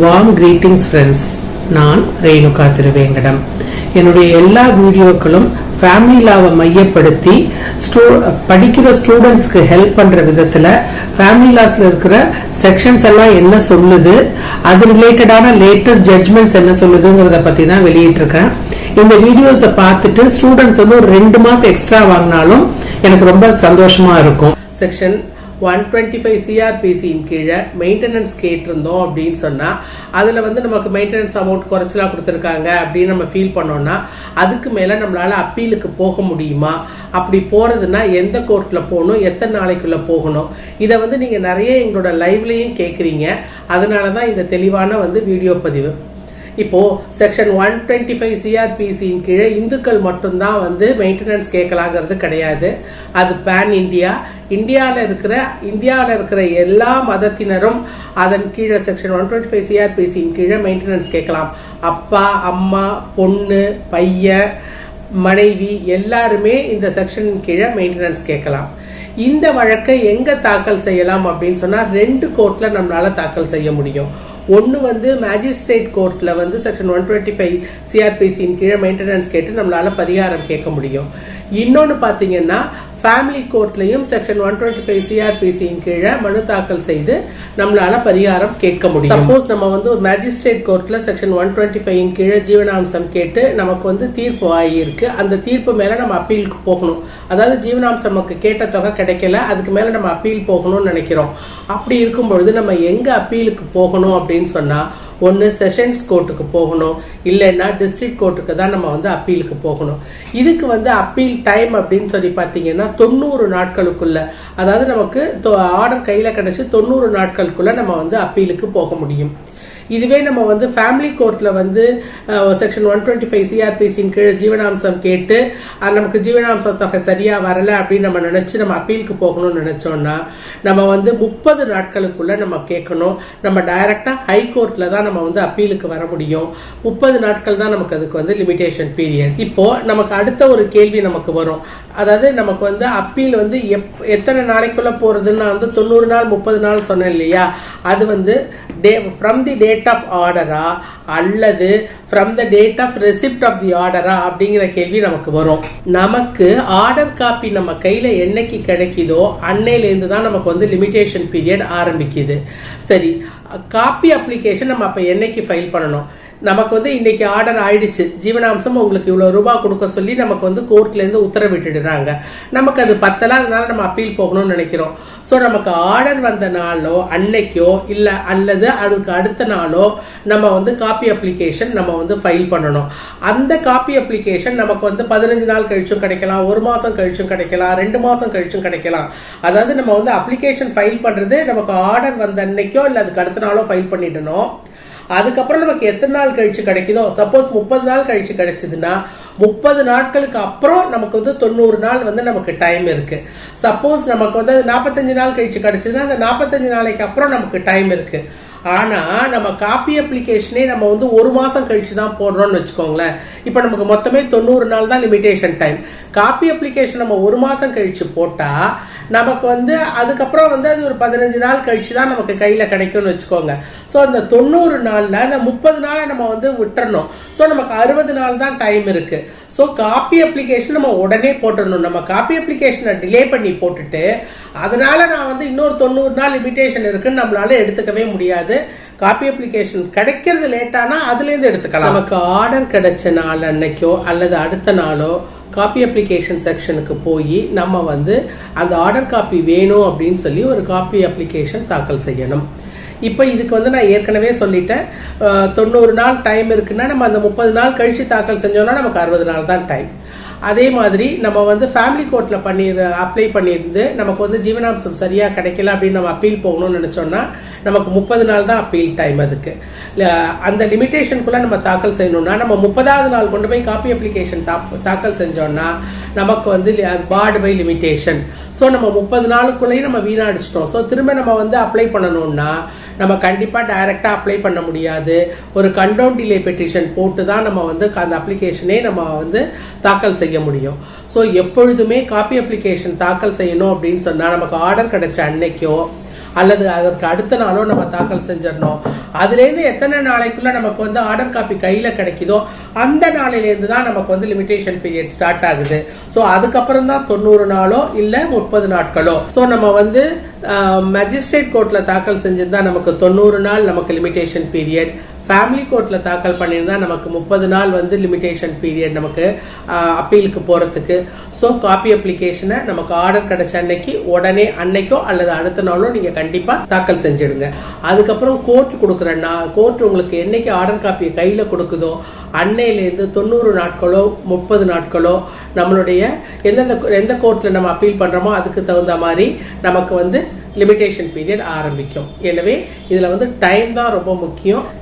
Warm greetings friends. நான் ரேணுகா திருவேங்கடம். என்னுடைய எல்லா வீடியோக்களும் ஃபேமிலி லாவை மையப்படுத்தி படிக்கிற ஸ்டூடெண்ட்ஸ்க்கு ஹெல்ப் பண்ற விதத்துல ஃபேமிலி லாஸ்ல இருக்கிற செக்ஷன்ஸ் எல்லாம் என்ன சொல்லுது, அது ரிலேட்டடான லேட்டஸ்ட் ஜட்ஜ்மெண்ட்ஸ் என்ன சொல்லுதுங்கிறத பத்தி தான் வெளியிட்டிருக்கேன். இந்த வீடியோஸை பார்த்துட்டு ஸ்டூடெண்ட்ஸ் வந்து ஒரு 2 மார்க் எக்ஸ்ட்ரா வாங்கினாலும் எனக்கு ரொம்ப சந்தோஷமா இருக்கும். செக்ஷன் 125 CRPC கீழே மெயின்டெனன்ஸ் கேட்டிருந்தோம் அப்படின்னு சொன்னா அதுல வந்து நமக்கு மெயின்டெனன்ஸ் அமௌண்ட் குறைச்சலா கொடுத்துருக்காங்க அப்படின்னு நம்ம ஃபீல் பண்ணோம்னா அதுக்கு மேல நம்மளால அப்பீலுக்கு போக முடியுமா? அப்படி போறதுன்னா எந்த கோர்ட்ல போகணும், எத்தனை நாளைக்குள்ள போகணும், இதை வந்து நீங்க நிறைய எங்களோட லைவ்லயும் கேக்குறீங்க. அதனாலதான் இந்த தெளிவான வந்து வீடியோ பதிவு. இப்போ செக்ஷன் 125 CRPC கீழே இந்துக்கள் மட்டும்தான் வந்து மெயின்டெனன்ஸ் கேட்கலாங்கிறது கிடையாது. அது பேன் இந்தியாவில் இருக்கிற எல்லா மதத்தினரும் அதன் கீழே செக்ஷன் 125 CRPC கீழே மெயின்டெனன்ஸ் கேட்கலாம். அப்பா, அம்மா, பொண்ணு, பையன், மனைவி எல்லாருமே இந்த செக்ஷன் கீழே மெயின்டெனன்ஸ் கேட்கலாம். இந்த வழக்கை எங்க தாக்கல் செய்யலாம் அப்படின்னு சொன்னா 2 கோர்ட்ல நம்மளால தாக்கல் செய்ய முடியும். ஒன்னு வந்து மேஜிஸ்ட்ரேட் கோர்ட்ல வந்து செக்ஷன் 125 CRPC கீழே மெயின்டெனன்ஸ் கேட்டு நம்மளால பரிகாரம் கேட்க முடியும். இன்னொன்னு பாத்தீங்கன்னா ஃபேமிலி கோர்ட்லயும் செக்ஷன் 125 CRPC கீழே மனு தாக்கல் செய்து நம்மளால பரிகாரம் கேட்க முடியும். சப்போஸ் நம்ம வந்து ஒரு மேஜிஸ்ட்ரேட் கோர்ட்ல செக்ஷன் 125 கீழே ஜீவனாம்சம் கேட்டு நமக்கு வந்து தீர்ப்பு ஆகியிருக்கு. அந்த தீர்ப்பு மேல நம்ம அப்பீலுக்கு போகணும். அதாவது ஜீவனாம்சம் நமக்கு கேட்ட தொகை கிடைக்கல, அதுக்கு மேல நம்ம அப்பீல் போகணும்னு நினைக்கிறோம். அப்படி இருக்கும் பொழுது நம்ம எங்க அப்பீலுக்கு போகணும் அப்படின்னு சொன்னா ஒன்னு செஷன்ஸ் கோர்ட்டுக்கு போகணும், இல்லைன்னா டிஸ்ட்ரிக்ட் கோர்ட்டுக்கு தான் நம்ம வந்து அப்பீலுக்கு போகணும். இதுக்கு வந்து அப்பீல் டைம் அப்படின்னு சொல்லி பாத்தீங்கன்னா 90 நாட்களுக்குள்ள, அதாவது நமக்கு ஆர்டர் கையில கிடைச்சு 90 நாட்களுக்குள்ள நம்ம வந்து அப்பீலுக்கு போக முடியும். இதுவே நம்ம வந்து ஃபேமிலி கோர்ட்ல வந்து செக்ஷன் 125 CRPC கீழே ஜீவனாம்சம் கேட்டு நமக்கு ஜீவனாம்சம் தொகை சரியா வரல அப்படின்னு நம்ம நினைச்சு நம்ம அப்பீலுக்கு போகணும்னு நினைச்சோம்னா நம்ம வந்து 30 நாட்களுக்குள்ள நம்ம கேட்கணும். நம்ம டைரக்டா ஹை கோர்ட்ல தான் நம்ம வந்து அப்பீலுக்கு வர முடியும். 30 நாட்கள் தான் நமக்கு அதுக்கு வந்து லிமிடேஷன் பீரியட். இப்போ நமக்கு அடுத்த ஒரு கேள்வி நமக்கு வரும். அதாவது நமக்கு வந்து அப்பீல் வந்து எத்தனை நாளைக்குள்ள போறதுன்னா வந்து 90 நாள் 30 நாள் சொன்னேன் இல்லையா, அது வந்து from the date of order அல்லது from the date of receipt of the order அப்படிங்கிற கேள்வி நமக்கு வரும். நமக்கு ஆர்டர் காப்பி நம்ம கையில என்னைக்கு கிடைக்குதோ அன்னையில இருந்து தான் நமக்கு வந்து லிமிடேஷன் பீரியட் ஆரம்பிக்குது. சரி, காப்பி அப்ளிகேஷன் நம்ம அப்ப என்னைக்கு ஃபைல் பண்ணணும்? நமக்கு வந்து இன்னைக்கு ஆர்டர் ஆயிடுச்சு, ஜீவனாம்சம் உங்களுக்கு இவ்வளவு ரூபாய் கொடுக்க சொல்லி நமக்கு வந்து கோர்ட்ல இருந்து உத்தரவிட்டுடுறாங்க. நமக்கு அது பத்தல, அதனால நம்ம அப்பீல் போகணும்னு நினைக்கிறோம். சோ நமக்கு ஆர்டர் வந்த நாளோ அன்னைக்கோ இல்ல அல்லது அதுக்கு அடுத்த நாளோ நம்ம வந்து காப்பி அப்ளிகேஷன் நம்ம வந்து ஃபைல் பண்ணணும். அந்த காப்பி அப்ளிகேஷன் நமக்கு வந்து 15 நாள் கழிச்சும் கிடைக்கலாம், 1 மாசம் கழிச்சும் கிடைக்கலாம், 2 மாசம் கழிச்சும் கிடைக்கலாம். அதாவது நம்ம வந்து அப்ளிகேஷன் ஃபைல் பண்றது நமக்கு ஆர்டர் வந்த அன்னைக்கோ இல்ல அதுக்கு அடுத்த நாளோ ஃபைல் பண்ணிடணும். அதுக்கப்புறம் நமக்கு எத்தனை நாள் கழிச்சு கிடைக்குதோ, சப்போஸ் 30 நாள் கழிச்சு கிடைச்சதுன்னா 30 நாட்களுக்கு அப்புறம் நமக்கு வந்து 90 நாள் வந்து நமக்கு டைம் இருக்கு. சப்போஸ் நமக்கு வந்து 45 நாள் கழிச்சு கிடைச்சதுன்னா அந்த 45 நாளைக்கு அப்புறம் நமக்கு டைம் இருக்கு. ஆனா நம்ம காப்பி அப்ளிகேஷனே நம்ம வந்து 1 மாசம் கழிச்சு தான் போடுறோம்னு வச்சுக்கோங்களேன். இப்ப நமக்கு மொத்தமே 90 நாள் தான் லிமிடேஷன் டைம். காப்பி அப்ளிகேஷன் நம்ம 1 மாசம் கழிச்சு போட்டா நமக்கு வந்து அதுக்கப்புறம் வந்து அது ஒரு 15 நாள் கழிச்சு தான் நமக்கு கையில கிடைக்கும்னு வச்சுக்கோங்க. சோ அந்த 90 நாள்ல அந்த 30 நாளை நம்ம வந்து விட்டுறணும். சோ நமக்கு 60 நாள் தான் டைம் இருக்கு. சோ காப்பி அப்ளிகேஷன் நம்ம உடனே போட்டுடணும். நம்ம காப்பி அப்ளிகேஷனை டிலே பண்ணி போட்டுட்டு அதனால நான் வந்து இன்னொரு 90 நாள் லிமிடேஷன் இருக்குன்னு நம்மளால எடுத்துக்கவே முடியாது. காப்பி அப்ளிகேஷன் கிடைக்கிறது லேட்டானா அதுல இருந்து எடுத்துக்கலாம். நமக்கு ஆர்டர் கிடைச்ச நாள் அன்னைக்கோ அல்லது அடுத்த நாளோ காப்பி அப்ளிகேஷன் செக்ஷனுக்கு போய் நம்ம வந்து அந்த ஆர்டர் காப்பி வேணும் அப்படின்னு சொல்லி ஒரு காப்பி அப்ளிகேஷன் தாக்கல் செய்யணும். இப்ப இதுக்கு வந்து நான் ஏற்கனவே சொல்லிட்டேன், 90 நாள் டைம் இருக்குன்னா நம்ம அந்த 30 நாள் கழிச்சு தாக்கல் செஞ்சோம்னா நமக்கு 60 நாள் தான் டைம். அதே மாதிரி நம்ம வந்து ஃபேமிலி கோர்ட்ல அப்ளை பண்ணியிருந்து நமக்கு வந்து ஜீவனாம்சம் சரியா கிடைக்கல அப்படின்னு நம்ம அப்பீல் போகணும்னு நினைச்சோம்னா நமக்கு 30 நாள் தான் அப்பீல் டைம். அதுக்கு அந்த லிமிடேஷனுக்குள்ள நம்ம தாக்கல் செய்யணும்னா நம்ம 30வது நாள் கொண்டு போய் காப்பி அப்ளிகேஷன் தாக்கல் செஞ்சோம்னா நமக்கு வந்து பார்டு பை லிமிடேஷன். ஸோ நம்ம 30 நாளுக்குள்ளேயும் நம்ம வீணடிச்சிட்டோம். ஸோ திரும்ப நம்ம வந்து அப்ளை பண்ணணும்னா நம்ம கண்டிப்பா டைரக்டா அப்ளை பண்ண முடியாது. ஒரு கண்டவுன் டிலே பெட்டிஷன் போட்டு தான் நம்ம வந்து அந்த அப்ளிகேஷனே நம்ம வந்து தாக்கல் செய்ய முடியும். ஸோ எப்பொழுதுமே காப்பி அப்ளிகேஷன் தாக்கல் செய்யணும் அப்படின்னு சொன்னா நமக்கு ஆர்டர் கிடைச்ச அன்னைக்கோ அல்லது அதற்கு அடுத்த நாளோ நம்ம தாக்கல் செஞ்சிடணும். அதுலேருந்து எத்தனை நாளைக்குள்ள நமக்கு வந்து ஆர்டர் காப்பி கையில கிடைக்குதோ அந்த நாளிலேருந்து தான் நமக்கு வந்து லிமிடேஷன் பீரியட் ஸ்டார்ட் ஆகுது. ஸோ அதுக்கப்புறம் தான் 90 நாளோ இல்ல 30 நாட்களோ. ஸோ நம்ம வந்து மேஜிஸ்ட்ரேட் கோர்ட்ல தாக்கல் செஞ்சிருந்தா நமக்கு 90 நாள் நமக்கு லிமிடேஷன் பீரியட். ஃபேமிலி கோர்ட்ல தாக்கல் பண்ணியிருந்தா நமக்கு 30 நாள் வந்து லிமிடேஷன் பீரியட் நமக்கு அப்பீலுக்கு போறதுக்கு. ஸோ காப்பி அப்ளிகேஷனை நமக்கு ஆர்டர் கிடைச்ச அன்னைக்கு உடனே அன்னைக்கோ அல்லது அடுத்த நாளோ நீங்க கண்டிப்பா தாக்கல் செஞ்சிடுங்க. அதுக்கப்புறம் கோர்ட் கொடுக்குறேன்னா கோர்ட் உங்களுக்கு என்னைக்கு ஆர்டர் காப்பியை கையில கொடுக்குதோ அன்னையிலேருந்து 90 நாட்களோ 30 நாட்களோ நம்மளுடைய எந்த கோர்ட்ல நம்ம அப்பீல் பண்றோமோ அதுக்கு தகுந்த மாதிரி நமக்கு வந்து லிமிடேஷன் பீரியட் ஆரம்பிக்கும். எனவே இதுல வந்து டைம் தான் ரொம்ப முக்கியம்.